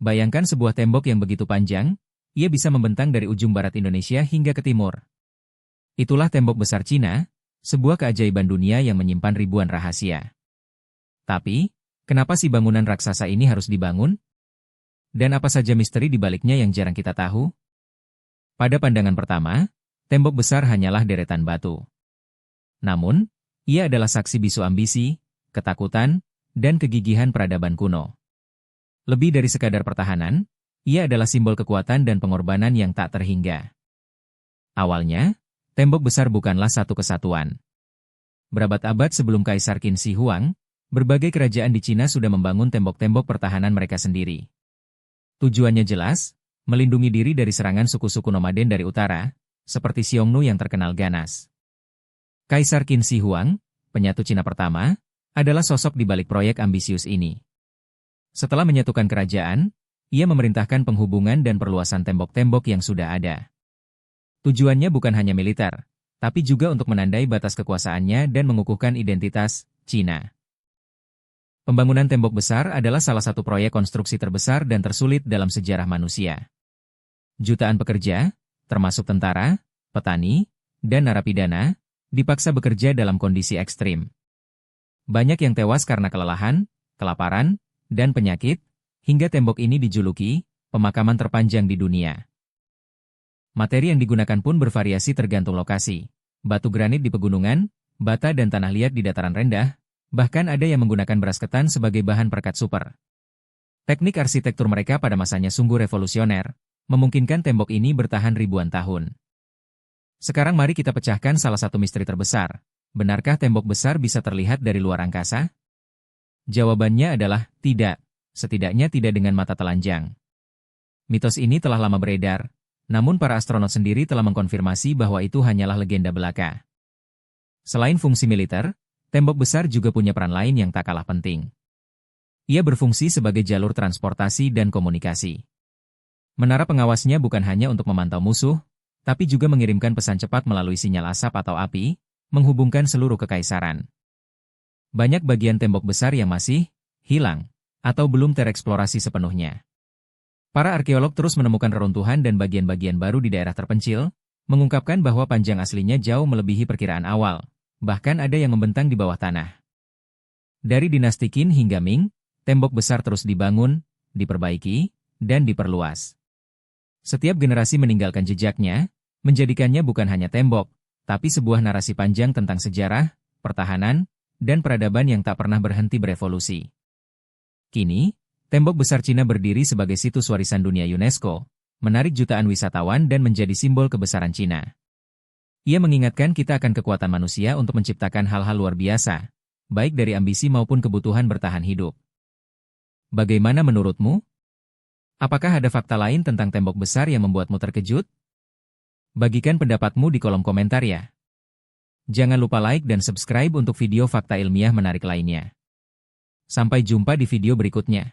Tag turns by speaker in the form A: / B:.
A: Bayangkan sebuah tembok yang begitu panjang, ia bisa membentang dari ujung barat Indonesia hingga ke timur. Itulah tembok besar Cina, sebuah keajaiban dunia yang menyimpan ribuan rahasia. Tapi, kenapa si bangunan raksasa ini harus dibangun? Dan apa saja misteri di baliknya yang jarang kita tahu? Pada pandangan pertama, tembok besar hanyalah deretan batu. Namun, ia adalah saksi bisu ambisi, ketakutan, dan kegigihan peradaban kuno. Lebih dari sekadar pertahanan, ia adalah simbol kekuatan dan pengorbanan yang tak terhingga. Awalnya, tembok besar bukanlah satu kesatuan. Berabad-abad sebelum Kaisar Qin Shi Huang, berbagai kerajaan di Cina sudah membangun tembok-tembok pertahanan mereka sendiri. Tujuannya jelas, melindungi diri dari serangan suku-suku nomaden dari utara, seperti Xiongnu yang terkenal ganas. Kaisar Qin Shi Huang, penyatu Cina pertama, adalah sosok di balik proyek ambisius ini. Setelah menyatukan kerajaan, ia memerintahkan penghubungan dan perluasan tembok-tembok yang sudah ada. Tujuannya bukan hanya militer, tapi juga untuk menandai batas kekuasaannya dan mengukuhkan identitas Cina. Pembangunan tembok besar adalah salah satu proyek konstruksi terbesar dan tersulit dalam sejarah manusia. Jutaan pekerja, termasuk tentara, petani, dan narapidana, dipaksa bekerja dalam kondisi ekstrim. Banyak yang tewas karena kelelahan, kelaparan, dan penyakit, hingga tembok ini dijuluki pemakaman terpanjang di dunia. Materi yang digunakan pun bervariasi tergantung lokasi. Batu granit di pegunungan, bata dan tanah liat di dataran rendah, bahkan ada yang menggunakan beras ketan sebagai bahan perekat super. Teknik arsitektur mereka pada masanya sungguh revolusioner, memungkinkan tembok ini bertahan ribuan tahun. Sekarang mari kita pecahkan salah satu misteri terbesar. Benarkah tembok besar bisa terlihat dari luar angkasa? Jawabannya adalah tidak, setidaknya tidak dengan mata telanjang. Mitos ini telah lama beredar, namun para astronot sendiri telah mengkonfirmasi bahwa itu hanyalah legenda belaka. Selain fungsi militer, tembok besar juga punya peran lain yang tak kalah penting. Ia berfungsi sebagai jalur transportasi dan komunikasi. Menara pengawasnya bukan hanya untuk memantau musuh, tapi juga mengirimkan pesan cepat melalui sinyal asap atau api, menghubungkan seluruh kekaisaran. Banyak bagian tembok besar yang masih hilang atau belum tereksplorasi sepenuhnya. Para arkeolog terus menemukan reruntuhan dan bagian-bagian baru di daerah terpencil, mengungkapkan bahwa panjang aslinya jauh melebihi perkiraan awal, bahkan ada yang membentang di bawah tanah. Dari dinasti Qin hingga Ming, tembok besar terus dibangun, diperbaiki, dan diperluas. Setiap generasi meninggalkan jejaknya, menjadikannya bukan hanya tembok, tapi sebuah narasi panjang tentang sejarah, pertahanan, dan peradaban yang tak pernah berhenti berevolusi. Kini, tembok besar Cina berdiri sebagai situs warisan dunia UNESCO, menarik jutaan wisatawan dan menjadi simbol kebesaran Cina. Ia mengingatkan kita akan kekuatan manusia untuk menciptakan hal-hal luar biasa, baik dari ambisi maupun kebutuhan bertahan hidup. Bagaimana menurutmu? Apakah ada fakta lain tentang tembok besar yang membuatmu terkejut? Bagikan pendapatmu di kolom komentar ya. Jangan lupa like dan subscribe untuk video fakta ilmiah menarik lainnya. Sampai jumpa di video berikutnya.